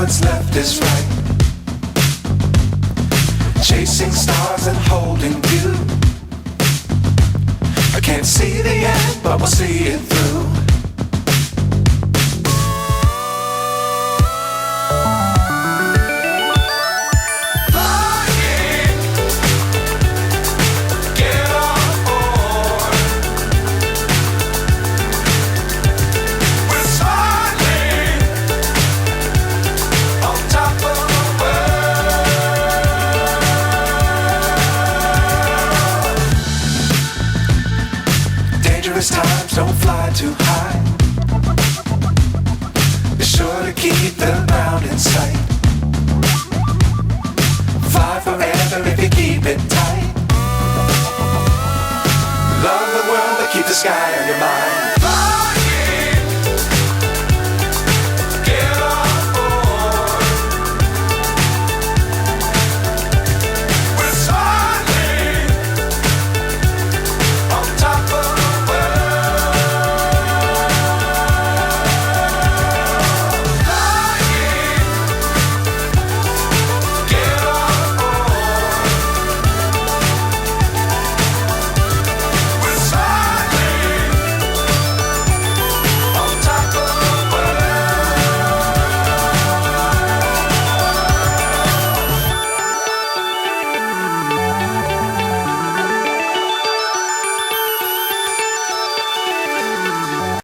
what's left is right. Chasing stars and holding you. I can't see the end, but we'll see it through. Times don't fly too high. Be sure to keep the ground in sight. Fly forever if you keep it tight. Love the world but keep the sky on your mind.